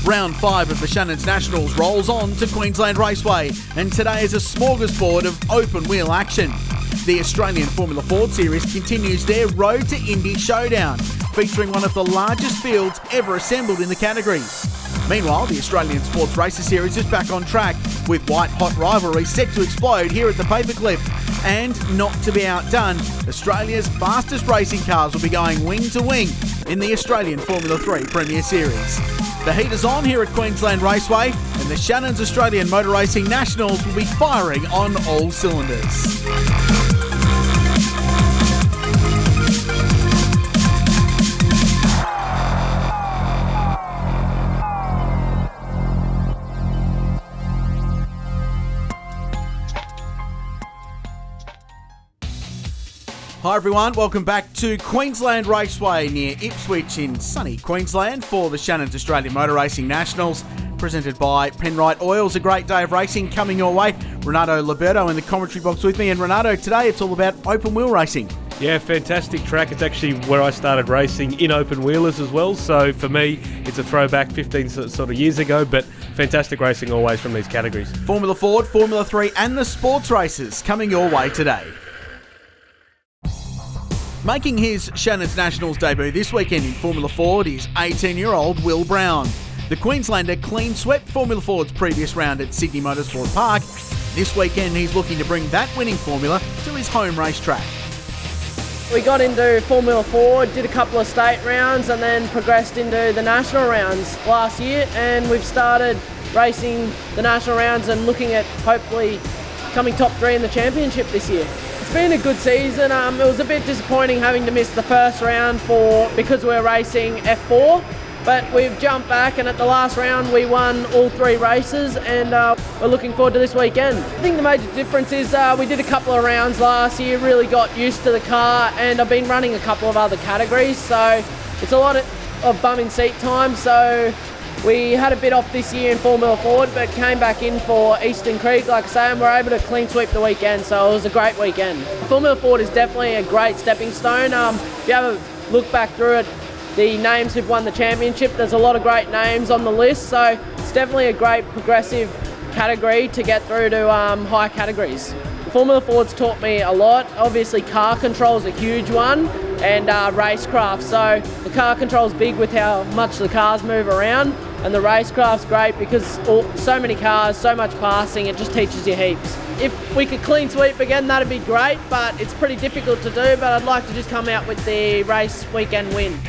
Round 5 of the Shannons Nationals rolls on to Queensland Raceway, and today is a smorgasbord of open-wheel action. The Australian Formula Ford Series continues their Road to Indy showdown, featuring one of the largest fields ever assembled in the category. Meanwhile, the Australian Sports Racer Series is back on track, with white-hot rivalry set to explode here at the Paperclip. And not to be outdone, Australia's fastest racing cars will be going wing to wing in the Australian Formula 3 Premier Series. The heat is on here at Queensland Raceway, and the Shannons Australian Motor Racing Nationals will be firing on all cylinders. Hi everyone, welcome back to Queensland Raceway near Ipswich in sunny Queensland for the Shannons Australian Motor Racing Nationals, presented by Penrite Oils. A great day of racing coming your way. Renato Liberto in the commentary box with me, and Renato, today it's all about open wheel racing. Yeah, fantastic track. It's actually where I started racing in open wheelers as well, so for me it's a throwback 15 sort of years ago, but fantastic racing always from these categories. Formula Ford, Formula 3 and the sports races coming your way today. Making his Shannons Nationals debut this weekend in Formula Ford is 18-year-old Will Brown. The Queenslander clean swept Formula Ford's previous round at Sydney Motorsport Park. This weekend he's looking to bring that winning formula to his home racetrack. We got into Formula Ford, did a couple of state rounds and then progressed into the national rounds last year, and we've started racing the national rounds and looking at hopefully coming top 3 in the championship this year. It's been a good season. It was a bit disappointing having to miss the first round because we're racing F4, but we've jumped back, and at the last round we won all 3 races, and we're looking forward to this weekend. I think the major difference is we did a couple of rounds last year, really got used to the car, and I've been running a couple of other categories, so it's a lot of bum in seat time. So we had a bit off this year in Formula Ford, but came back in for Eastern Creek, like I say, and we're able to clean sweep the weekend, so it was a great weekend. Formula Ford is definitely a great stepping stone. If you have a look back through it, the names who've won the championship, there's a lot of great names on the list, so it's definitely a great progressive category to get through to high categories. Formula Ford's taught me a lot. Obviously car control is a huge one, and racecraft. So the car control is big with how much the cars move around, and the racecraft's great because so many cars, so much passing, it just teaches you heaps. If we could clean sweep again, that'd be great, but it's pretty difficult to do, but I'd like to just come out with the race weekend win.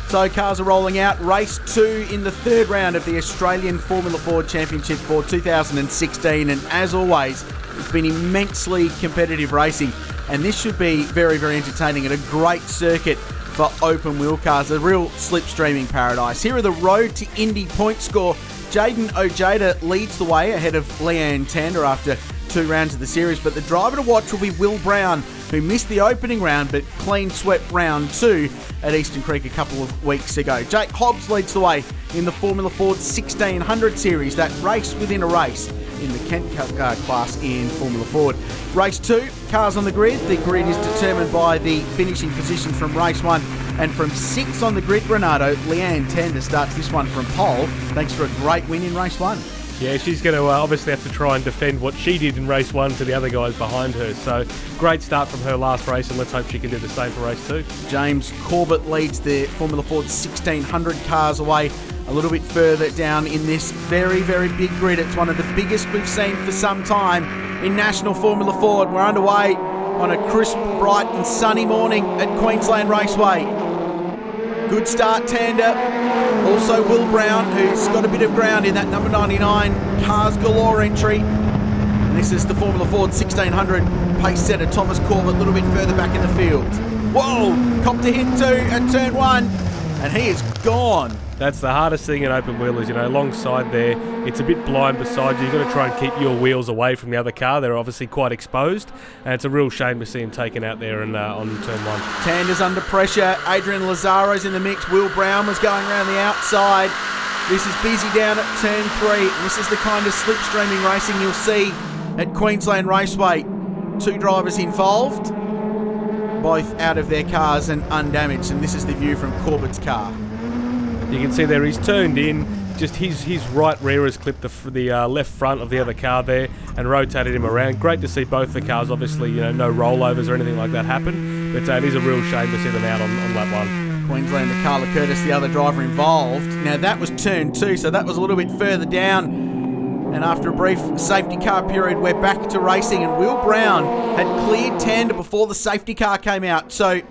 So cars are rolling out. Race 2 in the third round of the Australian Formula Ford Championship for 2016. And as always, it's been immensely competitive racing. And this should be very, very entertaining and a great circuit for open wheel cars. A real slipstreaming paradise. Here are the Road to Indy point score. Jaden Ojeda leads the way ahead of Leanne Tander after 2 rounds of the series. But the driver to watch will be Will Brown, who missed the opening round but clean swept round 2 at Eastern Creek a couple of weeks ago. Jake Hobbs leads the way in the Formula Ford 1600 series, that race within a race in the Kent class in Formula Ford. Race 2, cars on the grid. The grid is determined by the finishing position from race 1, and from 6 on the grid, Renato, Leanne Tander starts this one from pole, thanks for a great win in race 1. Yeah, she's going to obviously have to try and defend what she did in race 1 to the other guys behind her. So great start from her last race, and let's hope she can do the same for race 2. James Corbett leads the Formula Ford 1600 cars away a little bit further down in this very, very big grid. It's one of the biggest we've seen for some time in National Formula Ford. We're underway on a crisp, bright and sunny morning at Queensland Raceway. Good start, Tander. Also Will Brown, who's got a bit of ground in that number 99 Cars Galore entry. And this is the Formula Ford 1600 pace setter, Thomas Corbett, a little bit further back in the field. Whoa, cop to hit 2 at turn 1, and he is gone. That's the hardest thing in open wheelers, alongside there, it's a bit blind beside you. You've got to try and keep your wheels away from the other car. They're obviously quite exposed, and it's a real shame to see him taken out there and on turn 1. Tander's under pressure. Adrian Lazzaro's in the mix. Will Brown was going around the outside. This is busy down at turn 3. This is the kind of slipstreaming racing you'll see at Queensland Raceway. 2 drivers involved. both out of their cars and undamaged, and this is the view from Corbett's car. You can see there he's turned in, just his right rear has clipped the left front of the other car there and rotated him around. Great to see both the cars, obviously, no rollovers or anything like that happen, but it is a real shame to see them out on lap 1. Queenslander Carla Curtis, the other driver involved. Now that was turn 2, so that was a little bit further down. And after a brief safety car period, we're back to racing. And Will Brown had cleared Tander before the safety car came out. So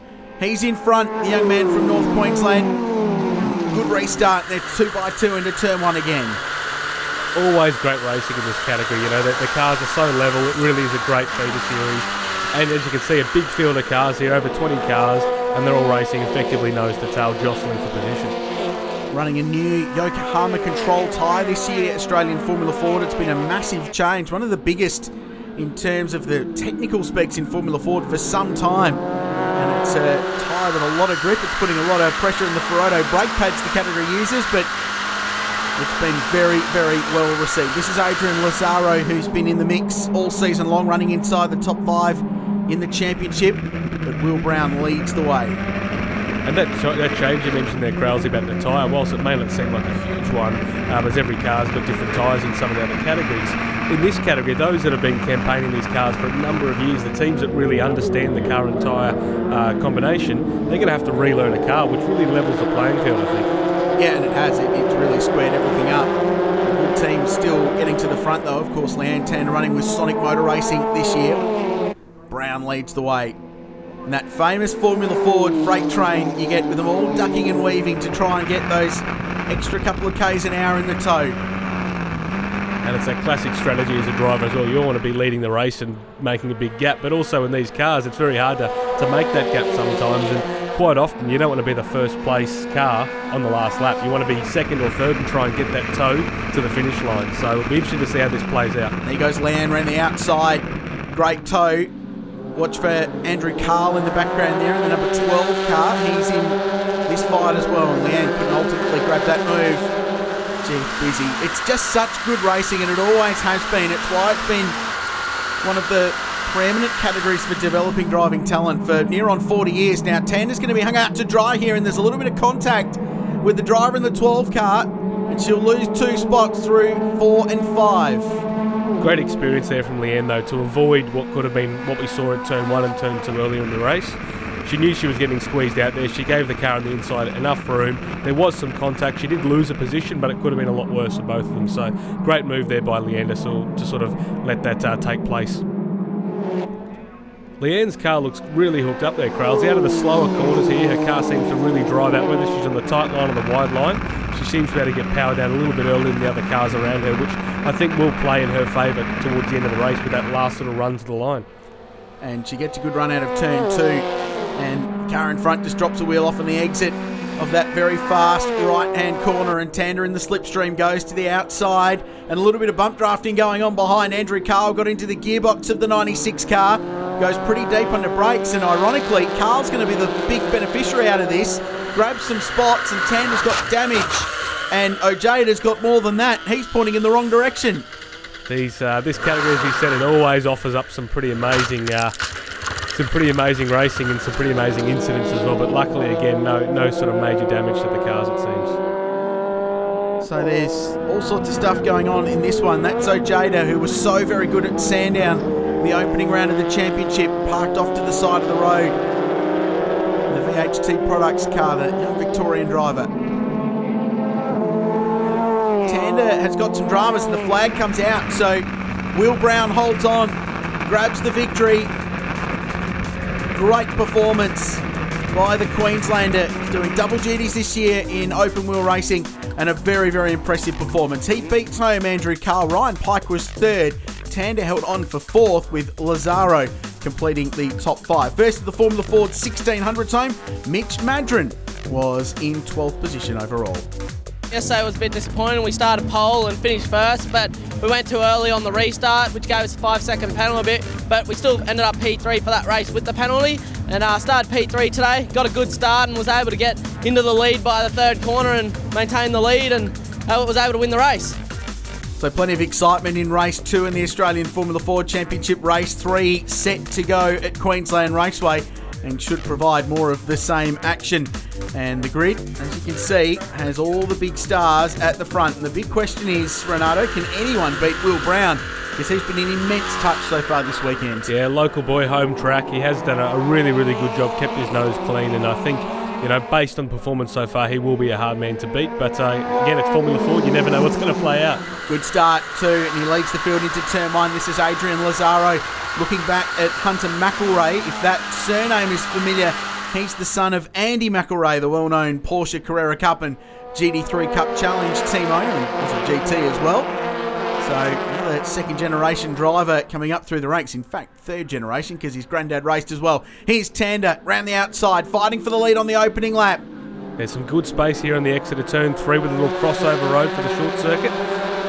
he's in front, the young man from North Queensland. Good restart. They're 2x2 into turn 1 again. Always great racing in this category. The cars are so level. It really is a great feeder series. And as you can see, a big field of cars here, over 20 cars, and they're all racing effectively nose to tail, jostling for position. Running a new Yokohama control tyre this year, Australian Formula Ford. It's been a massive change, one of the biggest in terms of the technical specs in Formula Ford for some time. And it's a tyre with a lot of grip. It's putting a lot of pressure in the Ferodo brake pads the category uses, but it's been very, very well received. This is Adrian Lazaro, who's been in the mix all season long, running inside the top 5 in the championship, but Will Brown leads the way. And that change you mentioned there, Kralsey, about the tyre, whilst it may not seem like a huge one, as every car's got different tyres in some of the other categories, in this category, those that have been campaigning these cars for a number of years, the teams that really understand the car and tyre combination, they're going to have to relearn a car, which really levels the playing field, I think. Yeah, and it has. It's really squared everything up. The good team still getting to the front, though. Of course, Leanne Tander running with Sonic Motor Racing this year. Brown leads the way. And that famous Formula Ford freight train you get with them all ducking and weaving to try and get those extra couple of Ks an hour in the toe. And it's that classic strategy as a driver as well. You all want to be leading the race and making a big gap, but also in these cars it's very hard to make that gap sometimes, and quite often you don't want to be the first place car on the last lap. You want to be second or third and try and get that toe to the finish line. So it'll be interesting to see how this plays out. There goes Leanne around the outside. Great toe. Watch for Andrew Carl in the background there in the number 12 car. He's in this fight as well, and Leanne couldn't ultimately grab that move. Gee, it's busy. It's just such good racing, and it always has been. It's why it's been one of the preeminent categories for developing driving talent for near on 40 years now. Tander's going to be hung out to dry here, and there's a little bit of contact with the driver in the 12 car, and she'll lose 2 spots through 4 and 5. Great experience there from Leanne, though, to avoid what could have been what we saw at turn 1 and turn 2 earlier in the race. She knew she was getting squeezed out there. She gave the car on the inside enough room. There was some contact. She did lose a position, but it could have been a lot worse for both of them. So great move there by Leanne to sort of let that take place. Leanne's car looks really hooked up there, Kralsey. Out of the slower corners here, her car seems to really drive out, whether she's on the tight line or the wide line. She seems to be able to get power down a little bit earlier than the other cars around her, which I think will play in her favour towards the end of the race with that last little run to the line. And she gets a good run out of turn 2, and the car in front just drops a wheel off on the exit of that very fast right-hand corner, and Tander in the slipstream goes to the outside, and a little bit of bump drafting going on behind. Andrew Carl got into the gearbox of the 96 car, goes pretty deep under brakes, and ironically Carl's going to be the big beneficiary out of this, grabs some spots, and Tander's got damage, and Ojeda's got more than that. He's pointing in the wrong direction. This category, as you said, it always offers up some pretty amazing racing and some pretty amazing incidents as well, but luckily again no sort of major damage to the cars, it seems. So there's all sorts of stuff going on in this one. That's Ojeda, who was so very good at Sandown, the opening round of the championship, parked off to the side of the road. The VHT Products car, the young Victorian driver. Tander has got some dramas and the flag comes out, so Will Brown holds on, grabs the victory. Great performance by the Queenslander. He's doing double duties this year in open wheel racing, and a very, very impressive performance. He beats home Andrew Carl. Ryan Pike was 3rd. Tander held on for 4th, with Lazaro completing the top 5. First of the Formula Ford 1600s home, Mitch Madron was in 12th position overall. Yesterday was a bit disappointing. We started pole and finished first, but we went too early on the restart, which gave us a 5-second penalty, but we still ended up P3 for that race with the penalty, and started P3 today, got a good start and was able to get into the lead by the 3rd corner and maintain the lead, and was able to win the race. So plenty of excitement in race 2 in the Australian Formula Ford Championship. Race 3 set to go at Queensland Raceway. and should provide more of the same action. And the grid, as you can see, has all the big stars at the front. And the big question is, Renato, can anyone beat Will Brown? Because he's been an immense touch so far this weekend. Yeah, local boy, home track. He has done a really, really good job, kept his nose clean, and I think, based on performance so far, he will be a hard man to beat. But again, it's Formula 4. You never know what's going to play out. Good start too, and he leads the field into turn 1. This is Adrian Lazaro looking back at Hunter McElrea. If that surname is familiar, he's the son of Andy McElrea, the well-known Porsche Carrera Cup and GT3 Cup Challenge team owner, and was a GT as well. So another second-generation driver coming up through the ranks. In fact, third generation, because his granddad raced as well. Here's Tander round the outside, fighting for the lead on the opening lap. There's some good space here on the exit of turn 3 with a little crossover road for the short circuit.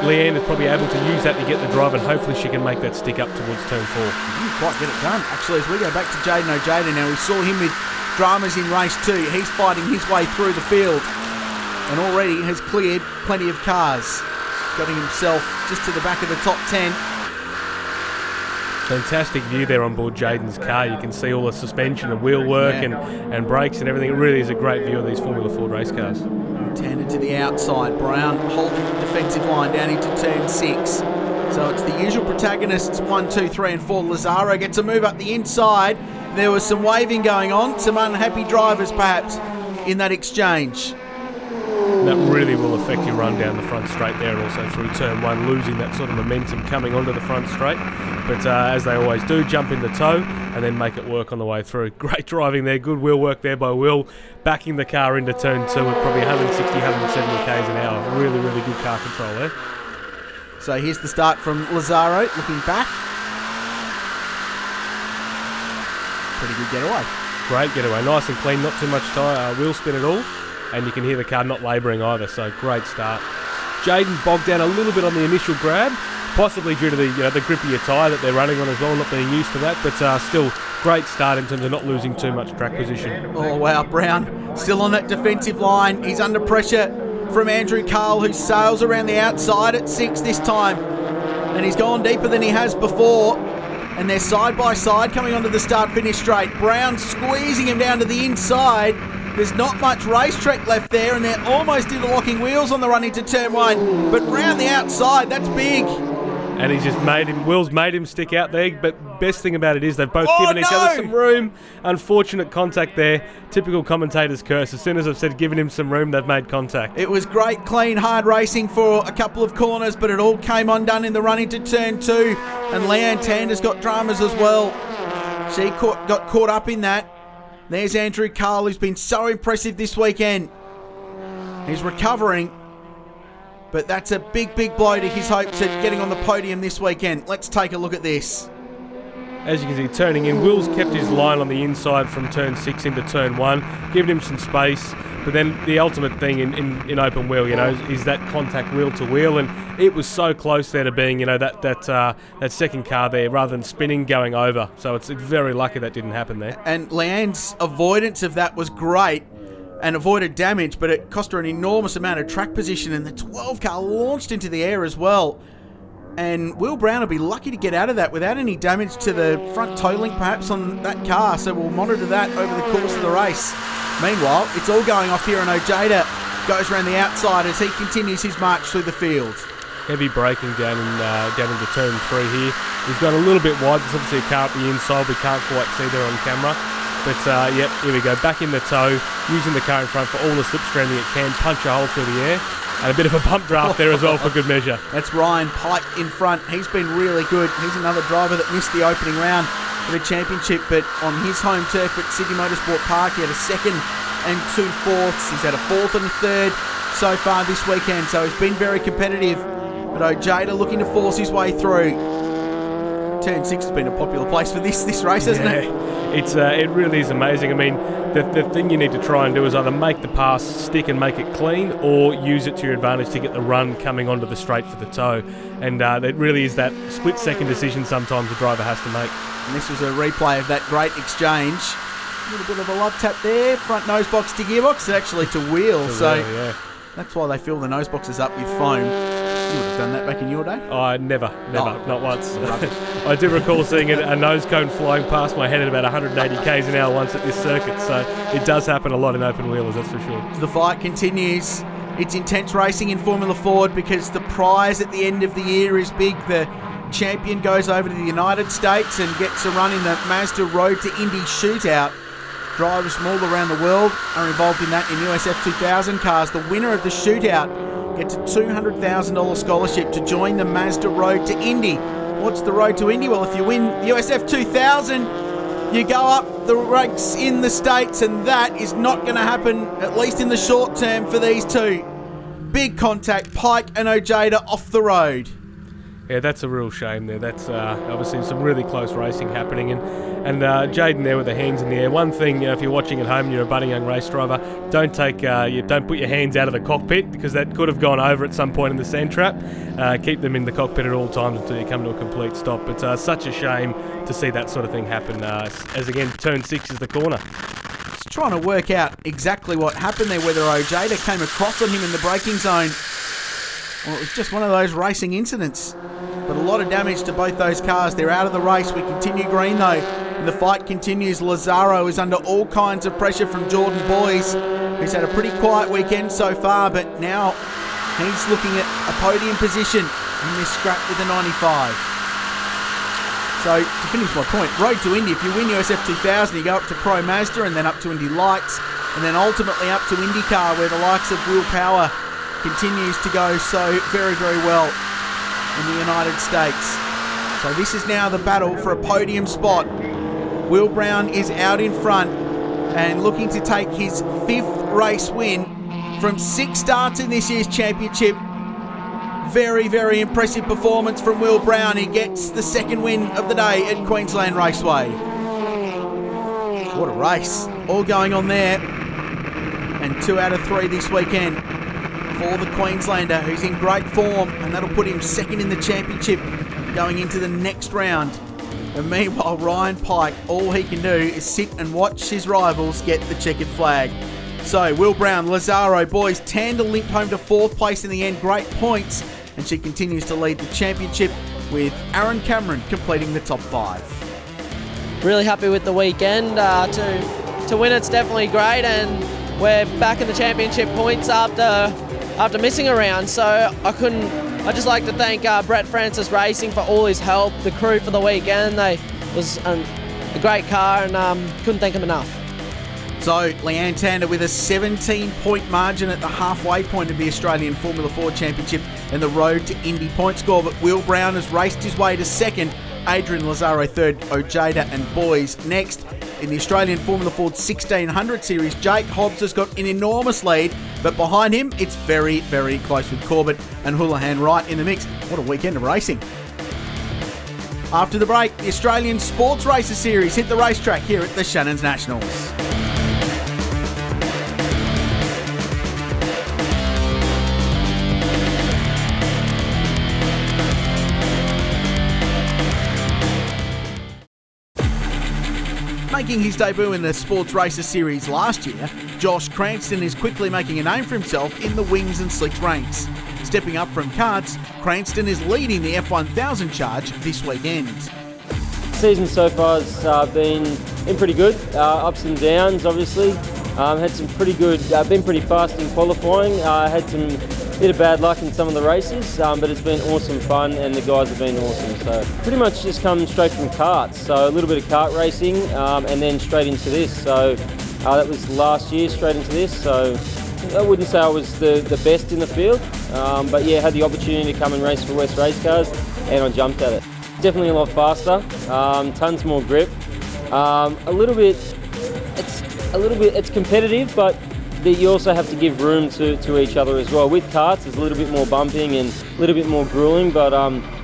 Leanne is probably able to use that to get the drive, and hopefully she can make that stick up towards turn 4. Didn't quite get it done. Actually, as we go back to Jaden Ojeda now, we saw him with dramas in race 2. He's fighting his way through the field and already has cleared plenty of cars. Getting himself just to the back of the top 10. Fantastic view there on board Jaden's car. You can see all the suspension and wheel work and brakes and everything. It really is a great view of these Formula 4 race cars. Tended to the outside. Brown holding the defensive line down into turn 6. So it's the usual protagonists, 1, 2, 3 and 4. Lazaro gets a move up the inside. There was some waving going on. Some unhappy drivers perhaps in that exchange. That really will affect your run down the front straight there, and also through turn 1, losing that sort of momentum coming onto the front straight. But as they always do, jump in the toe and then make it work on the way through. Great driving there, good wheel work there by Will, backing the car into turn 2 at probably 160, 170 k's an hour. Really, really good car control there. So here's the start from Lazaro, looking back. Pretty good getaway. Great getaway, nice and clean, not too much wheel spin at all. And you can hear the car not labouring either, so great start. Jaden bogged down a little bit on the initial grab, possibly due to the grippier tyre that they're running on as well, not being used to that, but still great start in terms of not losing too much track position. Oh wow, Brown still on that defensive line. He's under pressure from Andrew Carl, who sails around the outside at 6 this time. And he's gone deeper than he has before. And they're side by side coming onto the start-finish straight. Brown squeezing him down to the inside. There's not much racetrack left there, and they're almost interlocking wheels on the run into turn 1. But round the outside, that's big. And he's just Will's made him stick out there, but best thing about it is they've both given each other some room. Unfortunate contact there. Typical commentator's curse. As soon as I've said giving him some room, they've made contact. It was great, clean, hard racing for a couple of corners, but it all came undone in the run into turn 2. And Leanne Tander's got dramas as well. She got caught up in that. There's Andrew Carl, who's been so impressive this weekend. He's recovering, but that's a big, big blow to his hopes at getting on the podium this weekend. Let's take a look at this. As you can see, turning in, Will's kept his line on the inside from turn 6 into turn 1, giving him some space. But then the ultimate thing in open wheel, is that contact wheel to wheel, and it was so close there to being, that second car there, rather than spinning, going over. So it's very lucky that didn't happen there. And Leanne's avoidance of that was great and avoided damage, but it cost her an enormous amount of track position, and the 12 car launched into the air as well. And Will Brown will be lucky to get out of that without any damage to the front toe link perhaps on that car, so we'll monitor that over the course of the race. Meanwhile, it's all going off here, and Ojeda goes around the outside as he continues his march through the field. Heavy braking down into turn 3 here. He's gone a little bit wide. There's obviously a car up the inside. We can't quite see there on camera. But, here we go. Back in the toe, using the car in front for all the slipstreaming it can. Punch a hole through the air. And a bit of a bump draft there as well for good measure. That's Ryan Pike in front. He's been really good. He's another driver that missed the opening round of the championship, but on his home turf at Sydney Motorsport Park, he had a 2nd and 2 fourths. He's had a 4th and a 3rd so far this weekend, so he's been very competitive. But Ojeda looking to force his way through. Turn 6 has been a popular place for this race, hasn't it? It really is amazing. I mean, the thing you need to try and do is either make the pass stick and make it clean, or use it to your advantage to get the run coming onto the straight for the toe. And it really is that split-second decision sometimes the driver has to make. And this was a replay of that great exchange. A little bit of a love tap there. Front nose box to gearbox, actually to wheel. That's why they fill the nose boxes up with foam. You would have done that back in your day? Never, not once. I do recall seeing a nose cone flying past my head at about 180 k's an hour once at this circuit, so it does happen a lot in open wheelers, that's for sure. The fight continues. It's intense racing in Formula Ford because the prize at the end of the year is big. The champion goes over to the United States and gets a run in the Mazda Road to Indy Shootout. Drivers from all around the world are involved in that in USF 2000 cars. The winner of the shootout gets a $200,000 scholarship to join the Mazda Road to Indy. What's the Road to Indy? Well, if you win USF 2000, you go up the ranks in the States, and that is not going to happen, at least in the short term, for these two. Big contact, Pike and Ojeda off the road. Yeah, that's a real shame there. That's obviously some really close racing happening. And Jaden there with the hands in the air. One thing, if you're watching at home and you're a budding young race driver, don't put your hands out of the cockpit, because that could have gone over at some point in the sand trap. Keep them in the cockpit at all times until you come to a complete stop. But such a shame to see that sort of thing happen as again, turn 6 is the corner. Just trying to work out exactly what happened there, whether Ojeda came across on him in the braking zone. Well, it was just one of those racing incidents. But a lot of damage to both those cars. They're out of the race. We continue green though. And the fight continues. Lazaro is under all kinds of pressure from Jordan Boys, who's had a pretty quiet weekend so far, but now he's looking at a podium position in this scrap with the 95. So, to finish my point, Road to Indy, if you win USF 2000, you go up to Pro Mazda and then up to Indy Lights, and then ultimately up to IndyCar, where the likes of Will Power continues to go so very, very well in the United States. So this is now the battle for a podium spot. Will Brown is out in front and looking to take his 5th race win from 6 starts in this year's championship. Very, very impressive performance from Will Brown. He gets the 2nd win of the day at Queensland Raceway. What a race. All going on there. And 2 out of 3 this weekend for the Queenslander, who's in great form, and that'll put him 2nd in the championship going into the next round. And meanwhile, Ryan Pike, all he can do is sit and watch his rivals get the checkered flag. So, Will Brown, Lazaro, Boys, Tanda limped home to 4th place in the end. Great points, and she continues to lead the championship with Aaron Cameron completing the top 5. Really happy with the weekend. To win it's definitely great, and we're back in the championship points after missing a round. So I'd just like to thank Brett Francis Racing for all his help, the crew for the weekend. They was a great car, and couldn't thank them enough. So Leanne Tander with a 17-point margin at the halfway point of the Australian Formula Ford Championship and the Road to Indy point score. But Will Brown has raced his way to 2nd, Adrian Lazaro 3rd, Ojeda and Boys next. In the Australian Formula Ford 1600 Series, Jake Hobbs has got an enormous lead, but behind him, it's very, very close with Corbett and Houlihan right in the mix. What a weekend of racing. After the break, the Australian Sports Racer Series hit the racetrack here at the Shannons Nationals. Making his debut in the Sports Racer Series last year, Josh Cranston is quickly making a name for himself in the wings and slicks ranks. Stepping up from karts, Cranston is leading the F1000 charge this weekend. Season so far has been pretty good, ups and downs obviously. Had some pretty good, been pretty fast in qualifying, had some bit of bad luck in some of the races, but it's been awesome fun and the guys have been awesome. So pretty much just come straight from karts, so a little bit of kart racing and then straight into this. So that was last year, straight into this. So I wouldn't say I was the best in the field, but yeah, had the opportunity to come and race for West Race Cars and I jumped at it. Definitely a lot faster, tons more grip, it's competitive, but you also have to give room to each other as well. With karts, there's a little bit more bumping and a little bit more grueling, but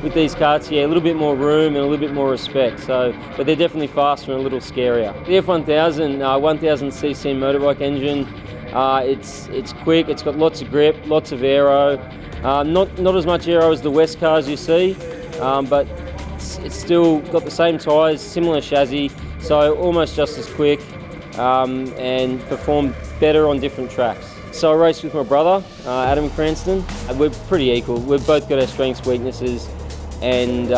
with these karts, yeah, a little bit more room and a little bit more respect. So, but they're definitely faster and a little scarier. The F1000, 1000cc motorbike engine, it's quick, it's got lots of grip, lots of aero. Not as much aero as the West cars you see, but it's still got the same tyres, similar chassis, so almost just as quick and perform better on different tracks. So I race with my brother, Adam Cranston. We're pretty equal. We've both got our strengths, weaknesses, and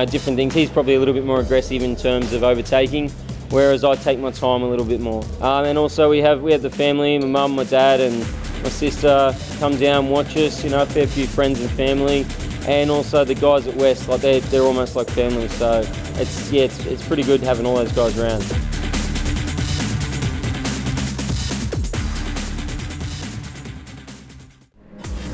different things. He's probably a little bit more aggressive in terms of overtaking, whereas I take my time a little bit more. And also we have the family, my mum, my dad, and my sister come down, watch us. A fair few friends and family, and also the guys at West. Like they're almost like family. So it's pretty good having all those guys around.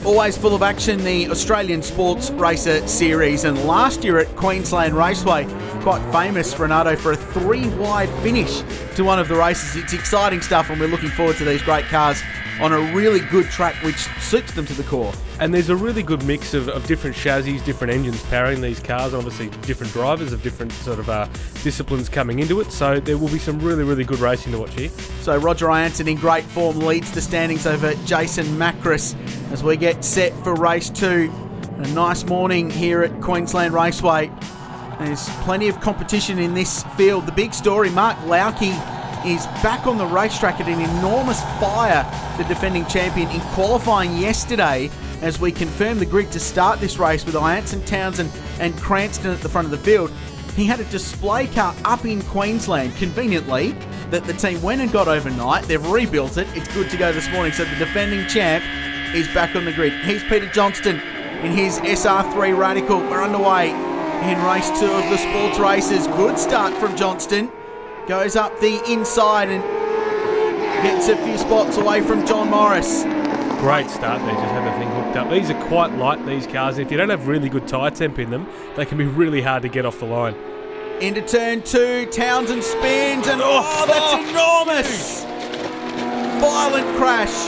Always full of action, the Australian Sports Racer Series, and last year at Queensland Raceway, quite famous, Renato, for a 3-wide finish to one of the races. It's exciting stuff, and we're looking forward to these great cars on a really good track which suits them to the core. And there's a really good mix of different chassis, different engines powering these cars, obviously different drivers of different sort of disciplines coming into it, so there will be some really, really good racing to watch here. So Roger Ianson in great form leads the standings over Jason Macris as we get set for race 2. A nice morning here at Queensland Raceway. There's plenty of competition in this field. The big story, Mark Lauke is back on the racetrack at an enormous fire, the defending champion, in qualifying yesterday, as we confirmed the grid to start this race with Ianson, Townsend and Cranston at the front of the field. He had a display car up in Queensland, conveniently, that the team went and got overnight. They've rebuilt it. It's good to go this morning. So the defending champ is back on the grid. Here's Peter Johnston in his SR3 Radical. We're underway in race 2 of the sports races. Good start from Johnston. Goes up the inside and gets a few spots away from John Morris. Great start there, just had the thing hooked up. These are quite light, these cars. If you don't have really good tyre temp in them, they can be really hard to get off the line. Into turn 2, Townsend spins, and that's enormous! Violent crash.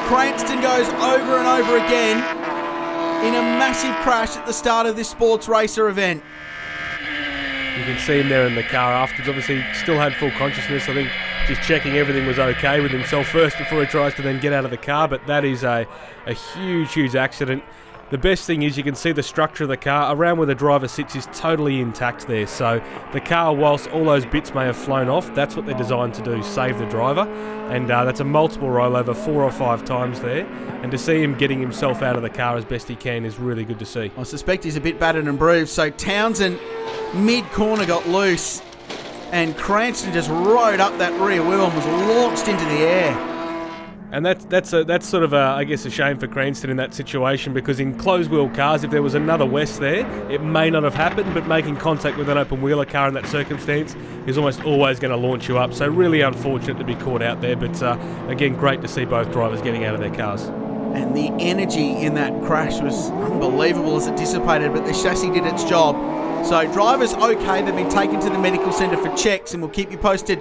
Cranston goes over and over again in a massive crash at the start of this sports racer event. You can see him there in the car afterwards. Obviously, still had full consciousness. I think just checking everything was okay with himself first before he tries to then get out of the car. But that is a huge, huge accident. The best thing is you can see the structure of the car around where the driver sits is totally intact there. So the car, whilst all those bits may have flown off, that's what they're designed to do, save the driver. And that's a multiple rollover 4 or 5 times there. And to see him getting himself out of the car as best he can is really good to see. I suspect he's a bit battered and bruised. So Townsend, mid-corner, got loose. And Cranston just rode up that rear wheel and was launched into the air. And that's sort of, I guess, a shame for Cranston in that situation, because in closed-wheel cars, if there was another West there, it may not have happened, but making contact with an open-wheeler car in that circumstance is almost always going to launch you up. So really unfortunate to be caught out there, but again, great to see both drivers getting out of their cars. And the energy in that crash was unbelievable as it dissipated, but the chassis did its job. So drivers okay, they've been taken to the medical centre for checks, and we'll keep you posted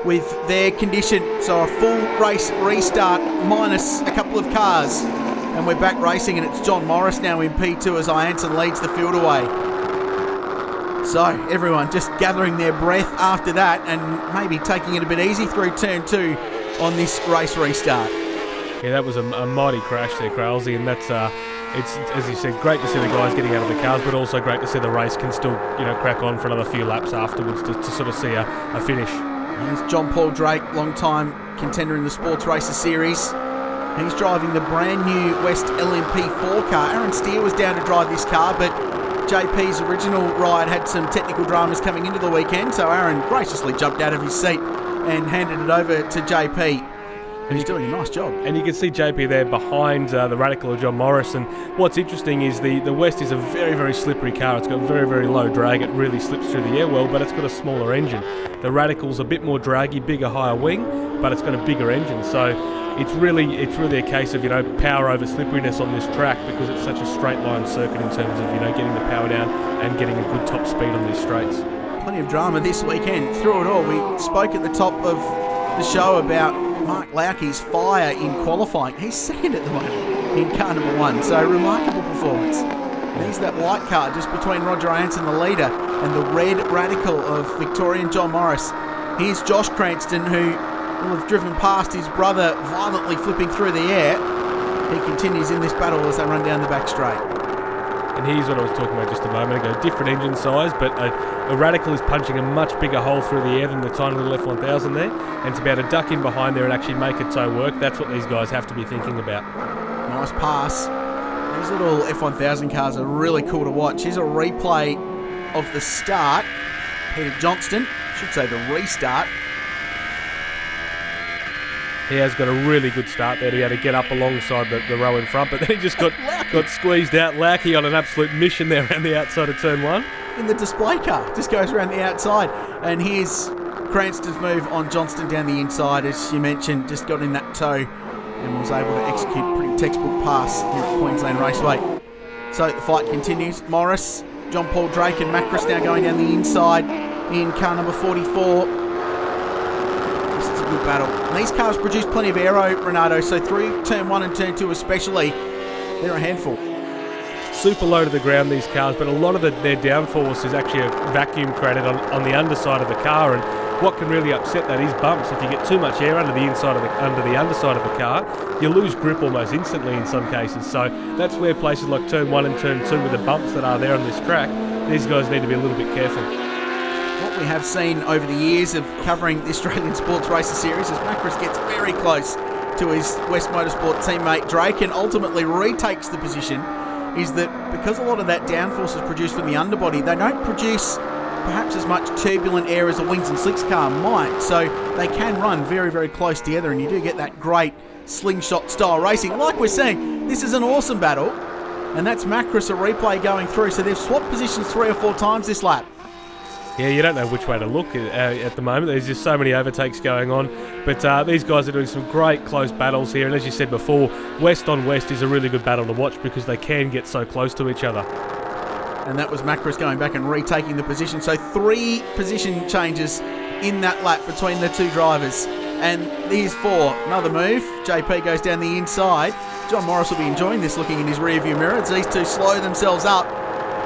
with their condition. So a full race restart minus a couple of cars, and we're back racing, and it's John Morris now in P2 as Ianson leads the field away. So everyone just gathering their breath after that, and maybe taking it a bit easy through turn 2 on this race restart. Yeah, that was a mighty crash there, Cralesy, and that's it's, as you said, great to see the guys getting out of the cars, but also great to see the race can still, crack on for another few laps afterwards to sort of see a finish. There's John Paul Drake, long-time contender in the Sports Racer Series. He's driving the brand new West LMP4 car. Aaron Steer was down to drive this car, but JP's original ride had some technical dramas coming into the weekend, so Aaron graciously jumped out of his seat and handed it over to JP. And he's doing a nice job. And you can see JP there behind the Radical of John Morris. And what's interesting is the West is a very, very slippery car. It's got very, very low drag. It really slips through the air well, but it's got a smaller engine. The Radical's a bit more draggy, bigger, higher wing, but it's got a bigger engine. So it's really a case of, power over slipperiness on this track, because it's such a straight line circuit in terms of, getting the power down and getting a good top speed on these straights. Plenty of drama this weekend. Through it all, we spoke at the top of the show about Mark Lauke's fire in qualifying. He's second at the moment in car number 1, so remarkable performance. And he's that white car just between Roger Ianson, the leader, and the red Radical of Victorian John Morris. Here's Josh Cranston, who will have driven past his brother, violently flipping through the air. He continues in this battle as they run down the back straight. And here's what I was talking about just a moment ago. Different engine size, but a Radical is punching a much bigger hole through the air than the tiny little F1000 there. And to be able to duck in behind there and actually make a tow work, that's what these guys have to be thinking about. Nice pass. These little F1000 cars are really cool to watch. Here's a replay of the start. Peter Johnston, should say the restart. He has got a really good start there to be able to get up alongside the row in front, but then he just got squeezed out. Lackey on an absolute mission there around the outside of turn 1. In the display car, just goes around the outside. And here's Cranston's move on Johnston down the inside, as you mentioned, just got in that tow and was able to execute a pretty textbook pass here at Queensland Raceway. So the fight continues. Morris, John Paul Drake and Macris now going down the inside in car number 44. This is a good battle. And these cars produce plenty of aero, Renato, so through turn 1 and turn 2 especially, they're a handful. Super low to the ground, these cars, but a lot of their downforce is actually a vacuum created on the underside of the car, and what can really upset that is bumps. If you get too much air under the underside of the car, you lose grip almost instantly in some cases. So that's where places like turn 1 and turn 2 with the bumps that are there on this track, these guys need to be a little bit careful. What we have seen over the years of covering the Australian Sports Racer Series is Macris gets very close to his West Motorsport teammate Drake and ultimately retakes the position, is that because a lot of that downforce is produced from the underbody, they don't produce perhaps as much turbulent air as a wings and slicks car might, so they can run very, very close together, and you do get that great slingshot style racing. Like we're saying, this is an awesome battle, and that's Macris, a replay going through, so they've swapped positions 3 or 4 times this lap. Yeah, you don't know which way to look at the moment. There's just so many overtakes going on. But these guys are doing some great close battles here. And as you said before, west on west is a really good battle to watch because they can get so close to each other. And that was Macris going back and retaking the position. So 3 position changes in that lap between the 2 drivers. And here's 4. Another move. JP goes down the inside. John Morris will be enjoying this looking in his rearview mirror as these 2 slow themselves up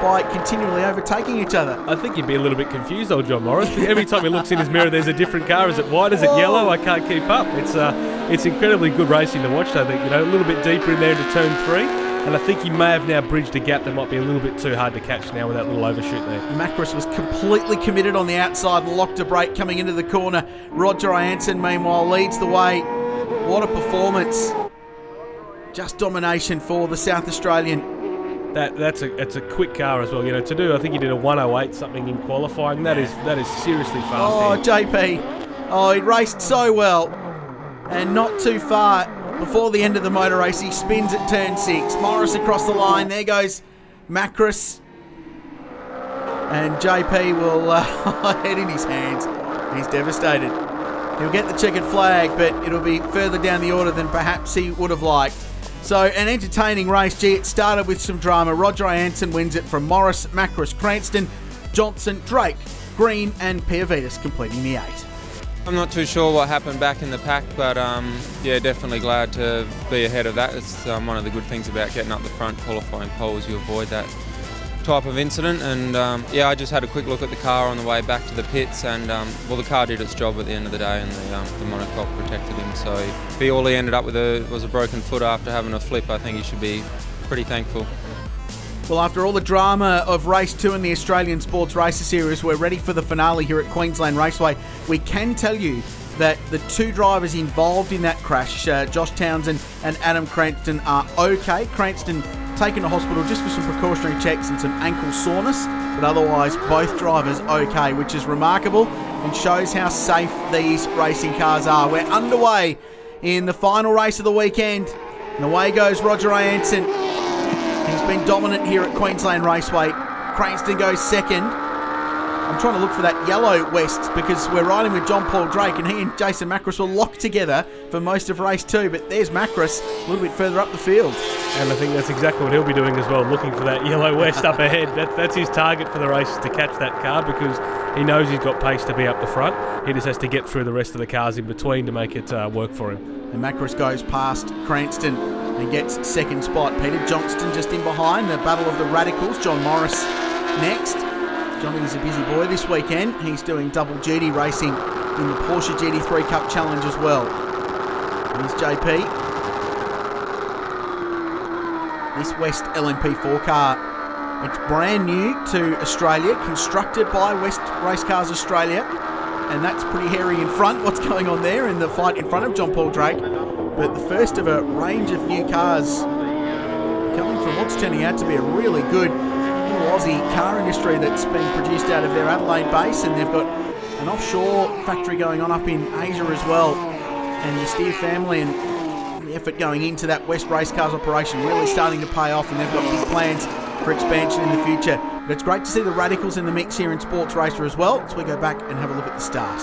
by continually overtaking each other. I think you'd be a little bit confused, old John Morris. Every time he looks in his mirror, there's a different car. Is it white? Is it yellow? I can't keep up. It's incredibly good racing to watch. I think, a little bit deeper in there into turn 3, and I think he may have now bridged a gap that might be a little bit too hard to catch now with that little overshoot there. Macris was completely committed on the outside, locked a brake coming into the corner. Roger Ianson, meanwhile, leads the way. What a performance! Just domination for the South Australian. It's a quick car as well, to do. I think he did a 108 something in qualifying. That is seriously fast. Oh, JP. Oh, he raced so well. And not too far before the end of the motor race, he spins at turn 6. Morris across the line. There goes Macris. And JP will head in his hands. He's devastated. He'll get the checkered flag, but it'll be further down the order than perhaps he would have liked. So, an entertaining race. Gee, it started with some drama. Roger Ianson wins it from Morris, Macris, Cranston, Johnson, Drake, Green and Piavitas completing the 8. I'm not too sure what happened back in the pack, but definitely glad to be ahead of that. It's one of the good things about getting up the front, qualifying poles. You avoid that type of incident, and I just had a quick look at the car on the way back to the pits, and the car did its job at the end of the day, and the monocoque protected him. So if all he ended up with was a broken foot after having a flip, I think he should be pretty thankful. Well, after all the drama of race 2 in the Australian Sports Racer Series, we're ready for the finale here at Queensland Raceway. We can tell you that the 2 drivers involved in that crash, Josh Townsend and Adam Cranston, are okay. Cranston taken to hospital just for some precautionary checks and some ankle soreness, but otherwise both drivers okay, which is remarkable and shows how safe these racing cars are. We're underway in the final race of the weekend, and away goes Roger Ianson. He's been dominant here at Queensland Raceway. Cranston goes second. I'm trying to look for that yellow West because we're riding with John Paul Drake, and he and Jason Macris were locked together for most of race 2, but there's Macris a little bit further up the field. And I think that's exactly what he'll be doing as well, looking for that yellow West up ahead. That's his target for the race, is to catch that car, because he knows he's got pace to be up the front. He just has to get through the rest of the cars in between to make it work for him. And Macris goes past Cranston and gets second spot. Peter Johnston just in behind. The battle of the radicals. John Morris next. Johnny's a busy boy this weekend. He's doing double duty racing in the Porsche GT3 Cup Challenge as well. Here's JP. This West LMP4 car It's brand new to Australia, constructed by West Racecars Australia, and that's pretty hairy in front, what's going on there in the fight in front of John Paul Drake. But the first of a range of new cars coming from what's turning out to be a really good little Aussie car industry that's being produced out of their Adelaide base, and they've got an offshore factory going on up in Asia as well. And the Steer family and the effort going into that West Racecars operation really starting to pay off, and they've got big plans for expansion in the future. But it's great to see the Radicals in the mix here in Sports Racer as well, so we go back and have a look at the start.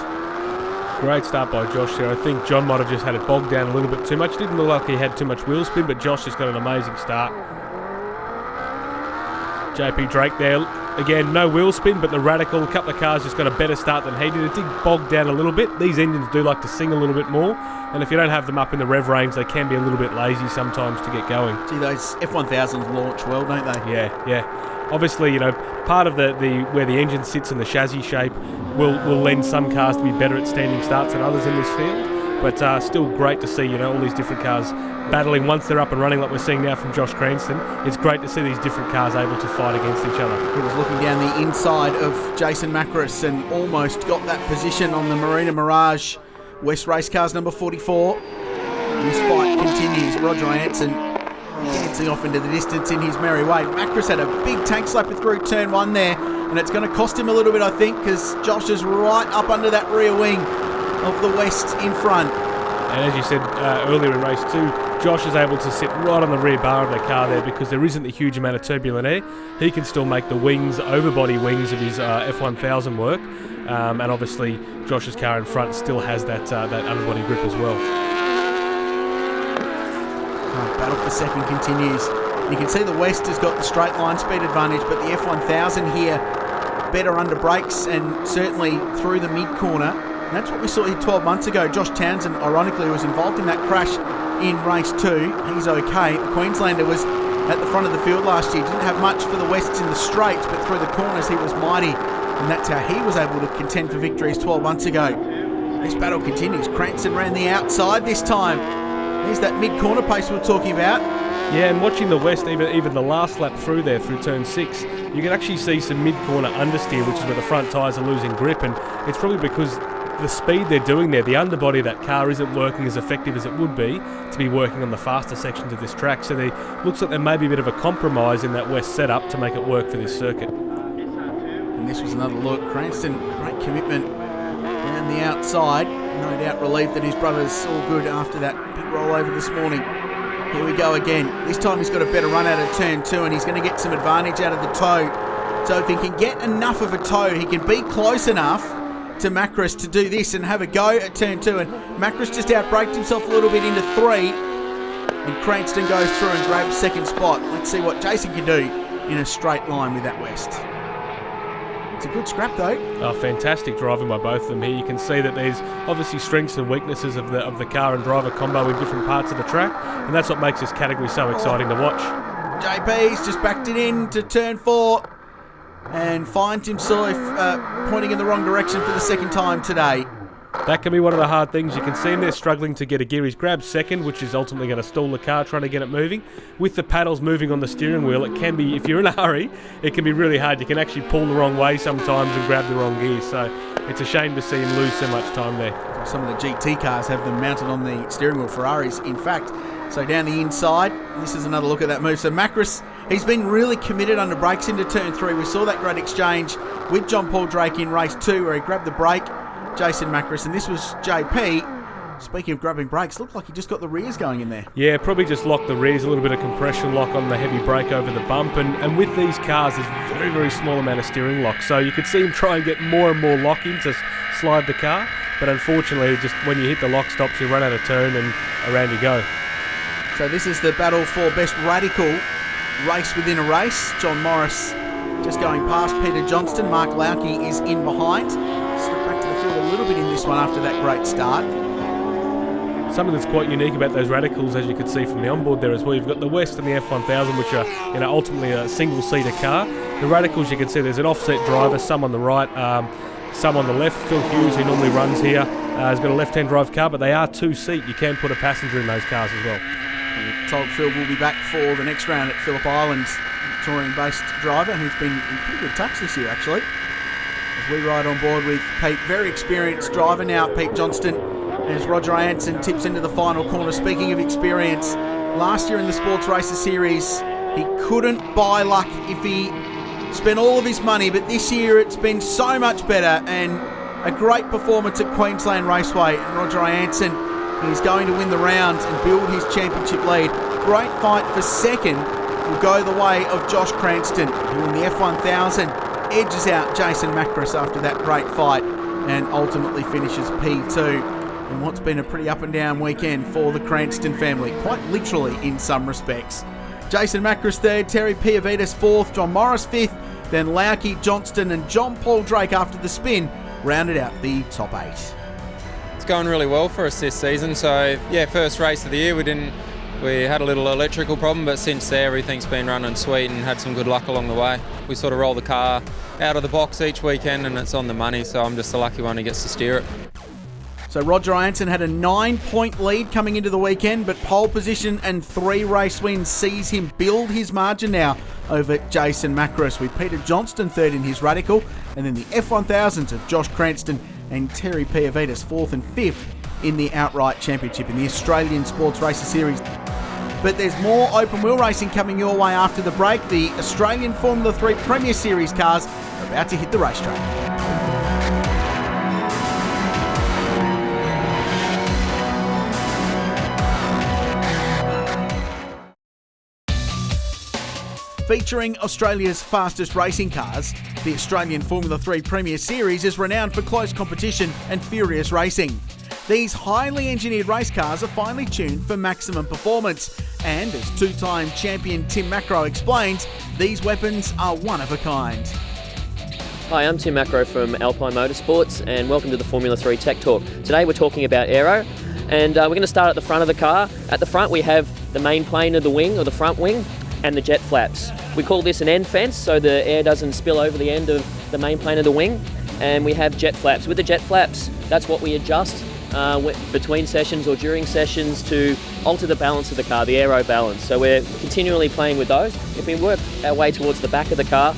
Great start by Josh there. I think John might have just had it bogged down a little bit too much. Didn't look like he had too much wheel spin, but Josh just got an amazing start. JP Drake there. Again, no wheel spin, but the Radical, a couple of cars just got a better start than he did. It did bog down a little bit. These engines do like to sing a little bit more, and if you don't have them up in the rev range, they can be a little bit lazy sometimes to get going. Gee, those F1000s launch well, don't they? Yeah. Obviously, you know, part of the where the engine sits in the chassis shape will lend some cars to be better at standing starts than others in this field. But still great to see, you know, all these different cars battling once they're up and running, like we're seeing now from Josh Cranston. It's great to see these different cars able to fight against each other. He was looking down the inside of Jason Macris and almost got that position on the Marina Mirage. West Racecars number 44. This fight continues. Roger Anson dancing off into the distance in his merry way. Macris had a big tank slapper through turn 1 there, and it's going to cost him a little bit, I think, because Josh is right up under that rear wing of the West in front. And as you said earlier in race 2, Josh is able to sit right on the rear bar of the car there because there isn't a huge amount of turbulent air. He can still make the wings, overbody wings of his F1000 work, and obviously Josh's car in front still has that underbody grip as well. Battle for second continues. You can see the West has got the straight line speed advantage, but the F1000 here better under brakes and certainly through the mid corner. And that's what we saw here 12 months ago. Josh Townsend, ironically, was involved in that crash in race 2. He's okay. The Queenslander was at the front of the field last year. Didn't have much for the Wests in the straights, but through the corners he was mighty. And that's how he was able to contend for victories 12 months ago. This battle continues. Cranston ran the outside this time. There's that mid-corner pace we were talking about. Yeah, and watching the West, even the last lap through there, through turn 6, you can actually see some mid-corner understeer, which is where the front tyres are losing grip, and it's probably because the speed they're doing there, the underbody of that car isn't working as effective as it would be to be working on the faster sections of this track. So looks like there may be a bit of a compromise in that West setup to make it work for this circuit. And this was another look. Cranston, great commitment around the outside. No doubt relieved that his brother's all good after that big rollover this morning. Here we go again. This time he's got a better run out of turn 2 and he's going to get some advantage out of the toe. So if he can get enough of a toe, he can be close enough to Macris to do this and have a go at turn 2. And Macris just outbraked himself a little bit into 3. And Cranston goes through and grabs second spot. Let's see what Jason can do in a straight line with that West. It's a good scrap though. Oh, fantastic driving by both of them here. You can see that there's obviously strengths and weaknesses of the car and driver combo in different parts of the track, and that's what makes this category so exciting to watch. JP's just backed it in to turn 4 and finds himself pointing in the wrong direction for the second time today. That can be one of the hard things. You can see him there struggling to get a gear. He's grabbed second, which is ultimately going to stall the car, trying to get it moving. With the paddles moving on the steering wheel, it can be, if you're in a hurry, it can be really hard. You can actually pull the wrong way sometimes and grab the wrong gear. So it's a shame to see him lose so much time there. Some of the GT cars have them mounted on the steering wheel, Ferraris, in fact. So down the inside, this is another look at that move. So Macris, he's been really committed under brakes into turn 3. We saw that great exchange with John Paul Drake in race 2 where he grabbed the brake, Jason Macris, and this was JP. Speaking of grabbing brakes, looked like he just got the rears going in there. Yeah, probably just locked the rears, a little bit of compression lock on the heavy brake over the bump, and with these cars there's very, very small amount of steering lock, so you could see him try and get more and more lock in to slide the car, but unfortunately just when you hit the lock stops you run out of turn and around you go. So this is the battle for best radical race within a race. John Morris just going past Peter Johnston. Mark Lauke is in behind. Slip back to the field a little bit in this one after that great start. Something that's quite unique about those radicals, as you could see from the onboard there as well, you've got the West and the F1000, which are ultimately a single-seater car. The radicals, you can see there's an offset driver, some on the right, some on the left. Phil Hughes, who normally runs here, has got a left-hand drive car, but they are two-seat. You can put a passenger in those cars as well. Told Phil will be back for the next round at Phillip Island Victorian-based driver who's been in pretty good touch this year, actually. As we ride on board with Pete, very experienced driver now, Pete Johnston, as Roger Anson tips into the final corner. Speaking of experience, last year in the Sports Racer Series, he couldn't buy luck if he spent all of his money, but this year it's been so much better, and a great performance at Queensland Raceway. And Roger Anson is going to win the round and build his championship lead. Great fight for second will go the way of Josh Cranston, who in the F1000 edges out Jason Macris after that great fight and ultimately finishes P2 in what's been a pretty up and down weekend for the Cranston family, quite literally in some respects. Jason Macris third, Terry Piavitas fourth, John Morris fifth, then Lauke, Johnston and John Paul Drake after the spin rounded out the top 8. It's going really well for us this season. So yeah, first race of the year we had a little electrical problem, but since there everything's been running sweet and had some good luck along the way. We sort of roll the car out of the box each weekend and it's on the money, so I'm just the lucky one who gets to steer it. So Roger Anson had a 9-point lead coming into the weekend, but pole position and 3 race wins sees him build his margin now over Jason Macris, with Peter Johnston third in his Radical, and then the F1000s of Josh Cranston and Terry Piavitas fourth and fifth in the outright championship in the Australian Sports Racer Series. But there's more open wheel racing coming your way after the break. The Australian Formula 3 Premier Series cars are about to hit the racetrack. Featuring Australia's fastest racing cars, the Australian Formula 3 Premier Series is renowned for close competition and furious racing. These highly engineered race cars are finely tuned for maximum performance, and as two-time champion Tim Macro explains, these weapons are one of a kind. Hi, I'm Tim Macro from Alpine Motorsports, and welcome to the Formula 3 Tech Talk. Today we're talking about aero, and we're going to start at the front of the car. At the front we have the main plane of the wing, or the front wing, and the jet flaps. We call this an end fence, so the air doesn't spill over the end of the main plane of the wing, and we have jet flaps. With the jet flaps, that's what we adjust between sessions or during sessions to alter the balance of the car, the aero balance. So we're continually playing with those. If we work our way towards the back of the car,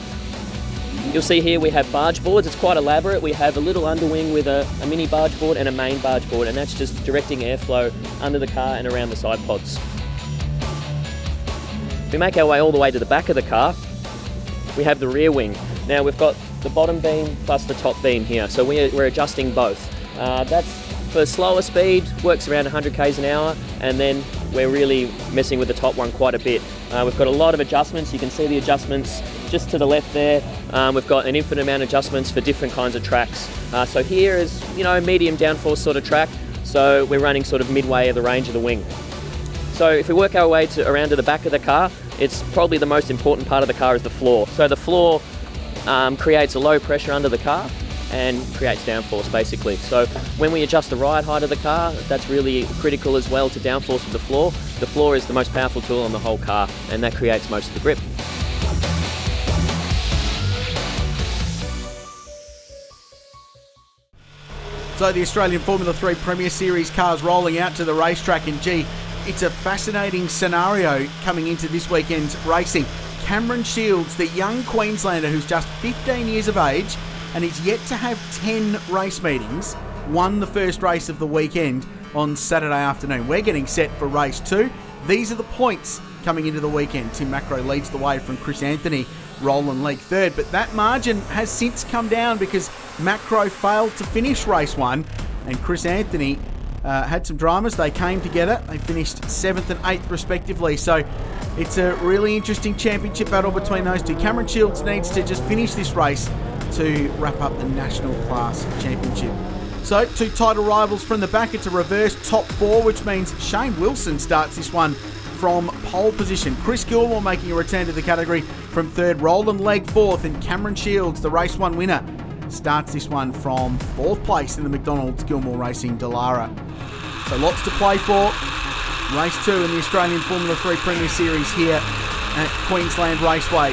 you'll see here we have barge boards. It's quite elaborate. We have a little underwing with a mini barge board and a main barge board, and that's just directing airflow under the car and around the side pods. If we make our way all the way to the back of the car, we have the rear wing. Now we've got the bottom beam plus the top beam here, so we're adjusting both. That's for slower speed, works around 100 k's an hour, and then we're really messing with the top one quite a bit. We've got a lot of adjustments. You can see the adjustments just to the left there. We've got an infinite amount of adjustments for different kinds of tracks. So here is, medium downforce sort of track, so we're running sort of midway of the range of the wing. So if we work our way around to the back of the car, it's probably the most important part of the car is the floor. So the floor creates a low pressure under the car and creates downforce basically. So when we adjust the ride height of the car, that's really critical as well to downforce with the floor. The floor is the most powerful tool on the whole car, and that creates most of the grip. So the Australian Formula 3 Premier Series cars rolling out to the racetrack, and gee, it's a fascinating scenario coming into this weekend's racing. Cameron Shields, the young Queenslander who's just 15 years of age and is yet to have 10 race meetings, won the first race of the weekend on Saturday afternoon. We're getting set for race 2. These are the points coming into the weekend. Tim Macro leads the way from Chris Anthony, Roland League third, but that margin has since come down because Macro failed to finish race 1 and Chris Anthony had some dramas. They came together. They finished 7th and 8th respectively. So it's a really interesting championship battle between those two. Cameron Shields needs to just finish this race to wrap up the National Class Championship. So, two title rivals from the back. It's a reverse top 4, which means Shane Wilson starts this one from pole position. Chris Gilmore making a return to the category from 3rd. Roland Legg 4th, and Cameron Shields, the race 1 winner, starts this one from 4th place in the McDonald's Gilmore Racing Dallara. So lots to play for. Race 2 in the Australian Formula 3 Premier Series here at Queensland Raceway.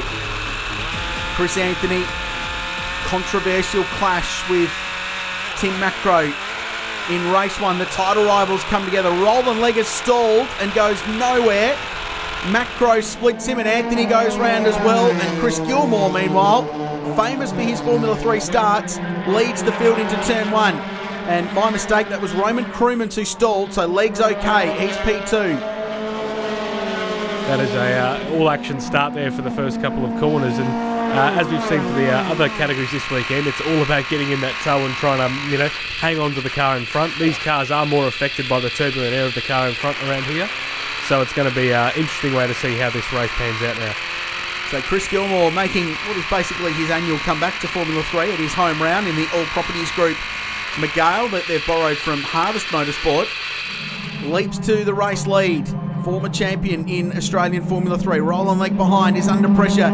Chris Anthony, controversial clash with Tim Macro in race 1. The title rivals come together. Roland Legg is stalled and goes nowhere. Macro splits him and Anthony goes round as well. And Chris Gilmore, meanwhile, famous for his Formula 3 starts, leads the field into turn 1. And my mistake, that was Roman Krumans who stalled, so leg's okay. He's P2. That is a all-action start there for the first couple of corners, and as we've seen for the other categories this weekend, it's all about getting in that tow and trying to, hang on to the car in front. These cars are more affected by the turbulent air of the car in front around here, so it's going to be an interesting way to see how this race pans out now. So Chris Gilmore making what is basically his annual comeback to Formula 3 at his home round in the All Properties Group McGale that they've borrowed from Harvest Motorsport. Leaps to the race lead. Former champion in Australian Formula 3. Roland Legg behind is under pressure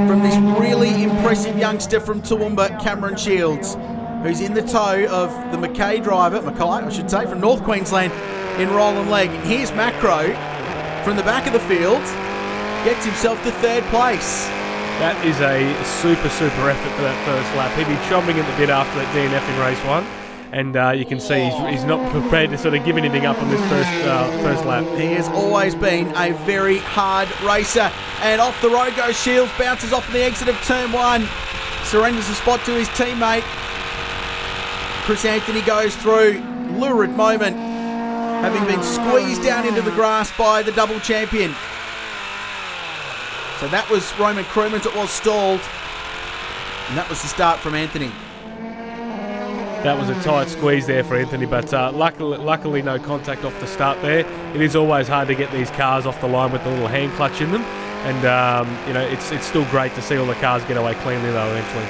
from this really impressive youngster from Toowoomba, Cameron Shields, who's in the tow of the Mackay driver, from North Queensland in Roland Legg. Here's Macro from the back of the field. Gets himself to third place. That is a super effort for that first lap. He'd be chomping at the bit after that DNF in race 1. And you can see he's not prepared to sort of give anything up on this first lap. He has always been a very hard racer. And off the road goes Shields, bounces off the exit of turn 1. Surrenders the spot to his teammate. Chris Anthony goes through. Lurid moment, having been squeezed down into the grass by the double champion. So that was Roman Krumans. It was stalled. And that was the start from Anthony. That was a tight squeeze there for Anthony, but luckily no contact off the start there. It is always hard to get these cars off the line with the little hand clutch in them, and it's still great to see all the cars get away cleanly though eventually.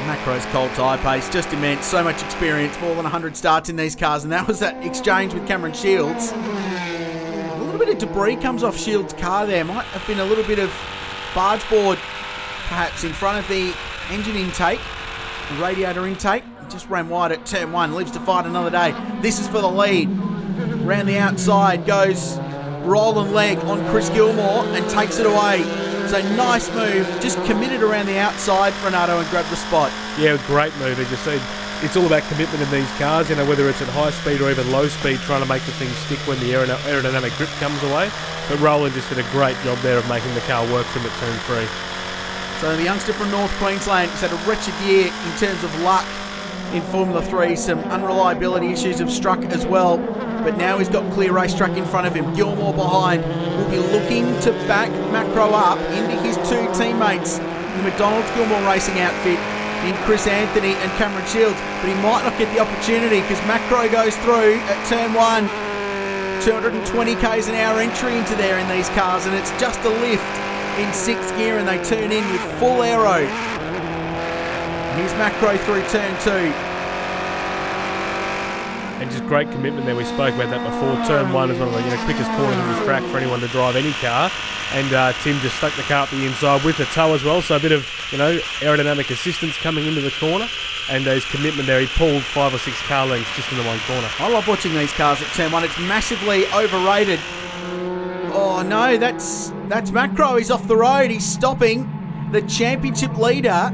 Macro's cold tyre pace, just immense, so much experience, more than 100 starts in these cars, and that was that exchange with Cameron Shields. A little bit of debris comes off Shields' car there. Might have been a little bit of barge board perhaps in front of the engine intake, the radiator intake. Just ran wide at turn 1, lives to fight another day. This is for the lead. Round the outside goes Roland Legg on Chris Gilmore and takes it away. So nice move, just committed around the outside, Renato, and grabbed the spot. Yeah, great move. As you said, it's all about commitment in these cars, whether it's at high speed or even low speed, trying to make the thing stick when the aerodynamic grip comes away. But Roland just did a great job there of making the car work from at turn 3. So the youngster from North Queensland has had a wretched year in terms of luck in Formula 3. Some unreliability issues have struck as well, but now he's got clear racetrack in front of him. Gilmore behind will be looking to back Macro up into his two teammates, the McDonald's Gilmore Racing outfit in Chris Anthony and Cameron Shields, but he might not get the opportunity because Macro goes through at turn 1. 220 k's an hour entry into there in these cars, and it's just a lift in 6th gear, and they turn in with full aero. Here's Macro through turn 2. And just great commitment there. We spoke about that before. Turn 1 is one of the quickest corners of this track for anyone to drive any car. And Tim just stuck the car up the inside with the tow as well. So a bit of aerodynamic assistance coming into the corner. And his commitment there, he pulled 5 or 6 car lengths just in the one corner. I love watching these cars at turn 1. It's massively overrated. Oh no, that's Macro. He's off the road. He's stopping. The championship leader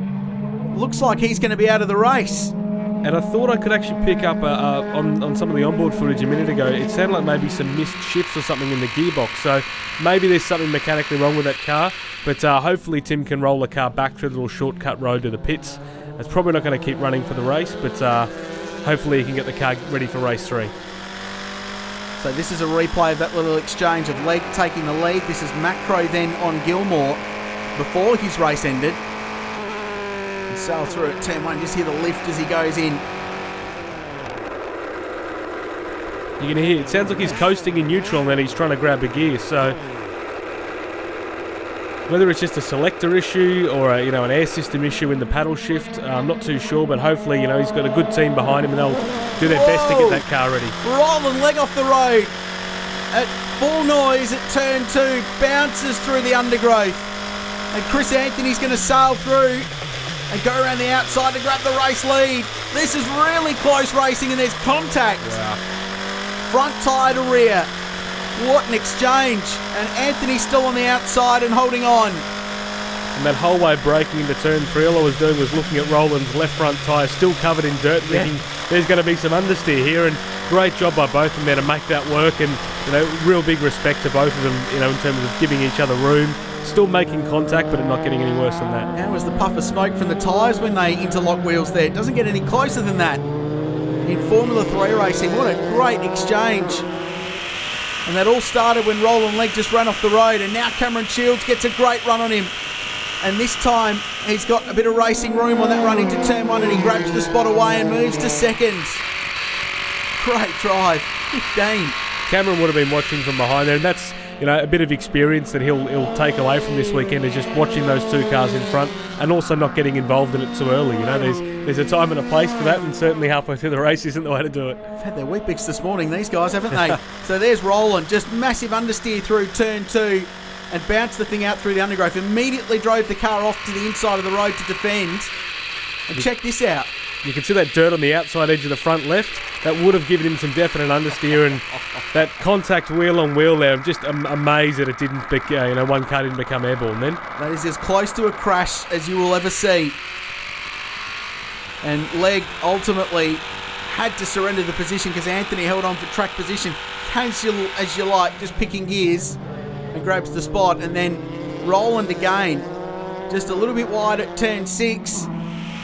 looks like he's going to be out of the race. And I thought I could actually pick up on some of the onboard footage a minute ago. It sounded like maybe some missed shifts or something in the gearbox. So maybe there's something mechanically wrong with that car. But hopefully Tim can roll the car back through the little shortcut road to the pits. It's probably not going to keep running for the race, but hopefully he can get the car ready for race 3. So this is a replay of that little exchange of Legg taking the lead. This is Macro then on Gilmore before his race ended. And sail through at turn 1. Just hear the lift as he goes in. You're going to hear, it sounds like he's coasting in neutral and then he's trying to grab a gear. So whether it's just a selector issue or an air system issue in the paddle shift, I'm not too sure, but hopefully he's got a good team behind him and they'll do their best to get that car ready. Roland Legg off the road at full noise at turn 2, bounces through the undergrowth, and Chris Anthony's going to sail through and go around the outside to grab the race lead. This is really close racing and there's contact. Wow. Front tyre to rear. What an exchange. And Anthony's still on the outside and holding on. And that whole way braking into turn 3, all I was doing was looking at Roland's left front tyre still covered in dirt, thinking there's going to be some understeer here, and great job by both of them there to make that work. And real big respect to both of them, in terms of giving each other room, still making contact, but not getting any worse than that. How was the puff of smoke from the tyres when they interlock wheels there? It doesn't get any closer than that. In Formula 3 racing, what a great exchange. And that all started when Roland Legg just ran off the road, and now Cameron Shields gets a great run on him. And this time, he's got a bit of racing room on that run into turn 1, and he grabs the spot away and moves to second. Great drive, 15. Cameron would have been watching from behind there, and that's a bit of experience that he'll take away from this weekend, is just watching those two cars in front and also not getting involved in it too early. There's a time and a place for that, and certainly halfway through the race isn't the way to do it. They've had their Weet-Bix this morning, these guys, haven't they? So there's Roland, just massive understeer through turn 2 and bounced the thing out through the undergrowth. Immediately drove the car off to the inside of the road to defend. And check this out. You can see that dirt on the outside edge of the front left. That would have given him some definite understeer, and that contact wheel on wheel there. I'm just amazed that it didn't, one car didn't become airborne then. That is as close to a crash as you will ever see. And Legg ultimately had to surrender the position because Anthony held on for track position. Casual as you like, just picking gears, and grabs the spot. And then Roland again, just a little bit wide at turn 6.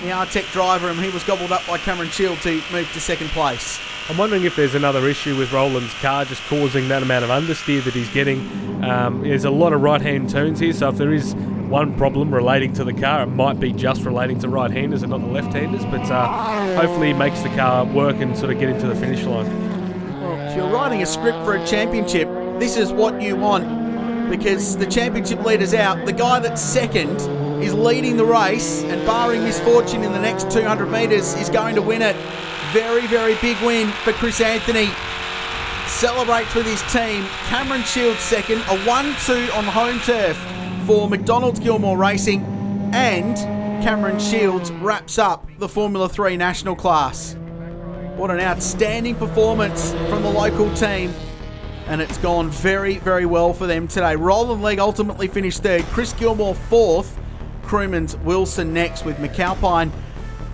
The Artec driver, and he was gobbled up by Cameron Shields, who moved to second place. I'm wondering if there's another issue with Roland's car just causing that amount of understeer that he's getting. There's a lot of right-hand turns here, so if there is one problem relating to the car, it might be just relating to right-handers and not the left-handers, but hopefully he makes the car work and sort of get him to the finish line. Well, if you're writing a script for a championship, this is what you want, because the championship leader's out. The guy that's second is leading the race, and barring misfortune in the next 200 metres is going to win it. Very, very big win for Chris Anthony. Celebrates with his team. Cameron Shields second, a 1-2 on home turf for McDonald's Gilmore Racing, and Cameron Shields wraps up the Formula 3 national class. What an outstanding performance from the local team, and it's gone very, very well for them today. Roland Legg ultimately finished third, Chris Gilmore fourth, Crewman's Wilson next, with McAlpine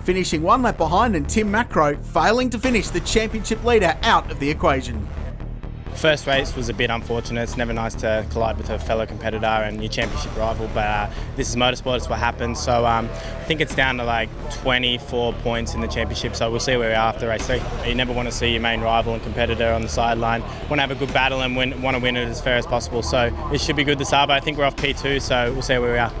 finishing one lap behind, and Tim Macro failing to finish, the championship leader, out of the equation. First race was a bit unfortunate. It's never nice to collide with a fellow competitor and your championship rival, but this is motorsport, it's what happens. So I think it's down to like 24 points in the championship, so we'll see where we are after race 3. You never want to see your main rival and competitor on the sideline. Want to have a good battle and want to win it as fair as possible. So it should be good this hour. I think we're off P2, so we'll see where we are.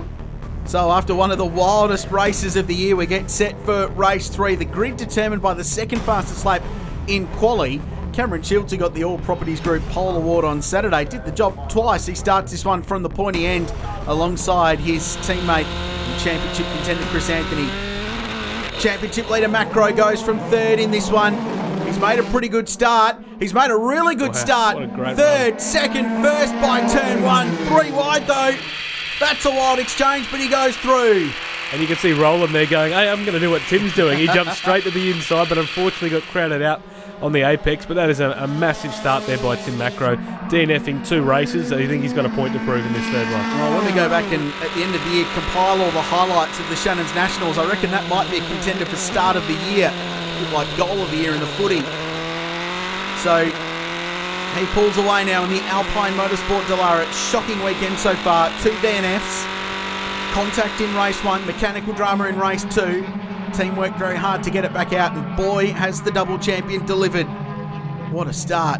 So after one of the wildest races of the year, we get set for race 3. The grid determined by the second fastest lap in quali. Cameron Shields, who got the All Properties Group Pole Award on Saturday, did the job twice. He starts this one from the pointy end alongside his teammate and championship contender Chris Anthony. Championship leader Macro goes from third in this one. He's made a pretty good start. He's made a really good start. Third, run. Second, first by turn 1. 3 wide though. That's a wild exchange, but he goes through. And you can see Roland there going, hey, I'm going to do what Tim's doing. He jumped straight to the inside, but unfortunately got crowded out on the apex. But that is a massive start there by Tim Macro. DNFing 2 races. I think he's got a point to prove in this third one. Well, when we go back and at the end of the year compile all the highlights of the Shannons Nationals, I reckon that might be a contender for start of the year, like goal of the year in the footy. So he pulls away now in the Alpine Motorsport Dallara. Shocking weekend so far. 2 DNFs. Contact in race 1. Mechanical drama in race 2. Team worked very hard to get it back out, and boy, has the double champion delivered. What a start.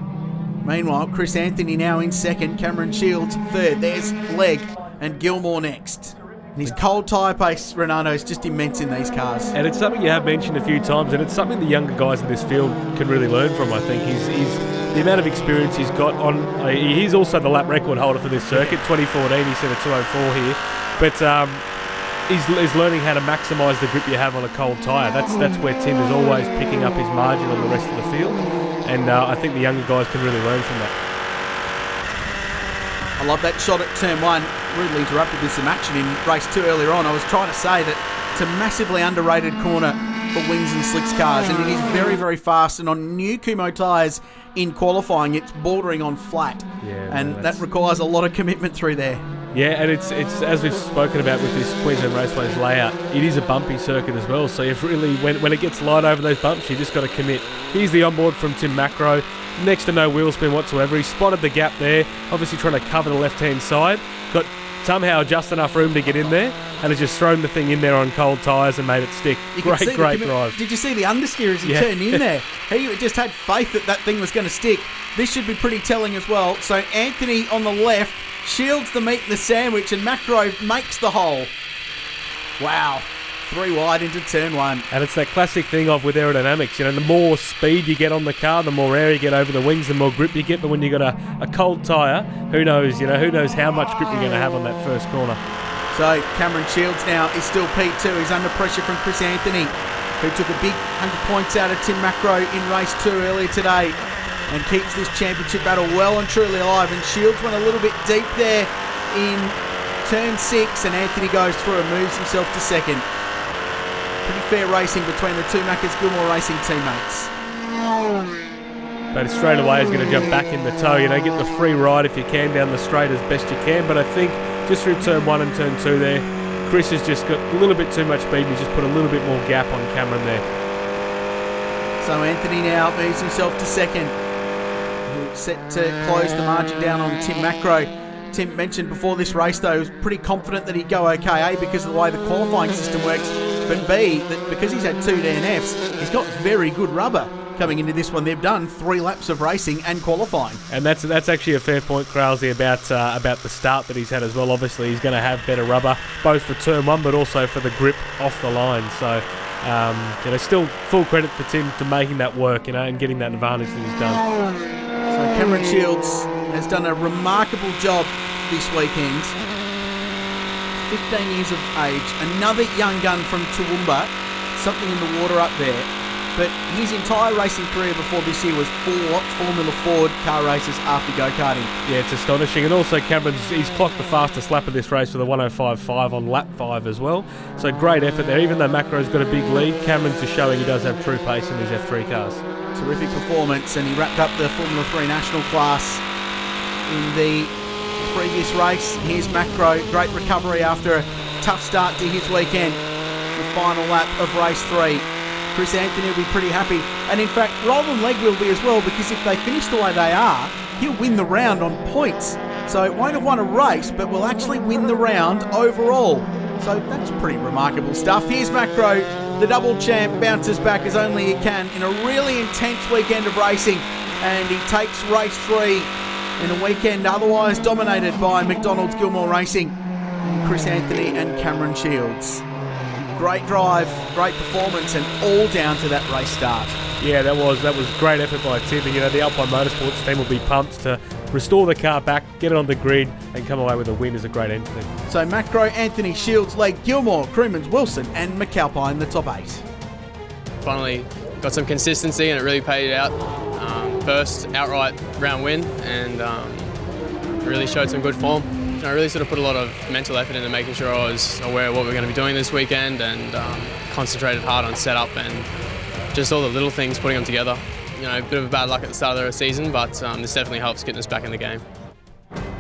Meanwhile, Chris Anthony now in second. Cameron Shields third. There's Legg and Gilmore next. And his cold tyre pace, Renato, is just immense in these cars. And it's something you have mentioned a few times, and it's something the younger guys in this field can really learn from, I think. He's the amount of experience he's got on. He's also the lap record holder for this circuit. 2014, he set a 2:04 here. But he's learning how to maximise the grip you have on a cold tyre. That's where Tim is always picking up his margin on the rest of the field. And I think the younger guys can really learn from that. I love that shot at turn 1. Rudely interrupted with some action in race 2 earlier on. I was trying to say that it's a massively underrated corner for Wings and Slicks cars, and it is very, very fast, and on new Kumho tyres in qualifying, it's bordering on flat. Yeah, and that requires a lot of commitment through there. Yeah, and it's as we've spoken about with this Queensland Raceway's layout, it is a bumpy circuit as well. So you've really, when it gets light over those bumps, you just got to commit. Here's the onboard from Tim Macro. Next to no wheel spin whatsoever. He spotted the gap there, obviously trying to cover the left-hand side. Got somehow just enough room to get in there, and has just thrown the thing in there on cold tyres and made it stick. Great drive. Did you see the understeer as he turned in there? He just had faith that thing was going to stick. This should be pretty telling as well. So Anthony on the left shields the meat in the sandwich, and Macro makes the hole. Wow. 3 wide into turn 1. And it's that classic thing of with aerodynamics, you know, the more speed you get on the car, the more air you get over the wings, the more grip you get. But when you got a cold tyre, who knows how much grip you're going to have on that first corner. So Cameron Shields now is still P2. He's under pressure from Chris Anthony, who took a big 100 points out of Tim Macro in race 2 earlier today, and keeps this championship battle well and truly alive. And Shields went a little bit deep there in turn 6, and Anthony goes through and moves himself to second. Pretty fair racing between the two Maccas Gilmore Racing teammates. But straight away he's going to jump back in the toe. Get the free ride if you can down the straight as best you can. But I think just through turn 1 and turn 2 there, Chris has just got a little bit too much speed and he's just put a little bit more gap on Cameron there. So Anthony now moves himself to second. He'll set to close the margin down on Tim Macro. Tim mentioned before this race, though, he was pretty confident that he'd go okay, A, because of the way the qualifying system works, but B, that because he's had 2 DNFs, he's got very good rubber coming into this one. They've done 3 laps of racing and qualifying. And that's actually a fair point, Kralsey, about the start that he's had as well. Obviously, he's going to have better rubber, both for turn 1, but also for the grip off the line. So, still full credit for Tim to making that work, and getting that advantage that he's done. So Cameron Shields has done a remarkable job this weekend. 15 years of age, another young gun from Toowoomba, something in the water up there. But his entire racing career before this year was 4 Formula Ford car races after go-karting. Yeah, it's astonishing. And also he's clocked the fastest lap of this race with a 105.5 on lap 5 as well. So great effort there. Even though Macro's got a big lead, Cameron's just showing he does have true pace in these F3 cars. Terrific performance, and he wrapped up the Formula 3 national class in the previous race. Here's Macro, great recovery after a tough start to his weekend. The final lap of race 3. Chris Anthony will be pretty happy, and in fact Roland Legg will be as well, because if they finish the way they are, he'll win the round on points. So it won't have won a race, but will actually win the round overall. So that's pretty remarkable stuff. Here's Macro, the double champ, bounces back as only he can in a really intense weekend of racing, and he takes race 3 in a weekend otherwise dominated by McDonald's Gilmore Racing and Chris Anthony and Cameron Shields. Great drive, great performance, and all down to that race start. Yeah, that was great effort by Tim. And, the Alpine Motorsports team will be pumped to restore the car back, get it on the grid, and come away with a win is a great end to them. So Macro, Anthony, Shields, Legg, Gilmore, Crewmans, Wilson, and McAlpine, the top 8. Finally got some consistency, and it really paid out. First outright round win, and really showed some good form. I really sort of put a lot of mental effort into making sure I was aware of what we're going to be doing this weekend, and concentrated hard on setup and just all the little things, putting them together. A bit of a bad luck at the start of the season, but this definitely helps getting us back in the game.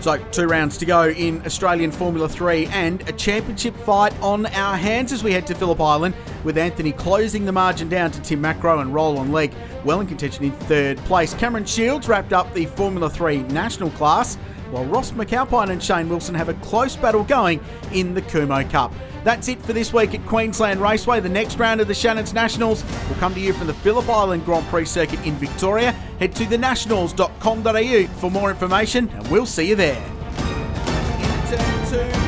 So 2 rounds to go in Australian Formula 3, and a championship fight on our hands as we head to Phillip Island, with Anthony closing the margin down to Tim Macro and Roland Legg well in contention in 3rd place. Cameron Shields wrapped up the Formula 3 national class, while Ross McAlpine and Shane Wilson have a close battle going in the Kumho Cup. That's it for this week at Queensland Raceway. The next round of the Shannons Nationals will come to you from the Phillip Island Grand Prix circuit in Victoria. Head to thenationals.com.au for more information, and we'll see you there. In turn 2.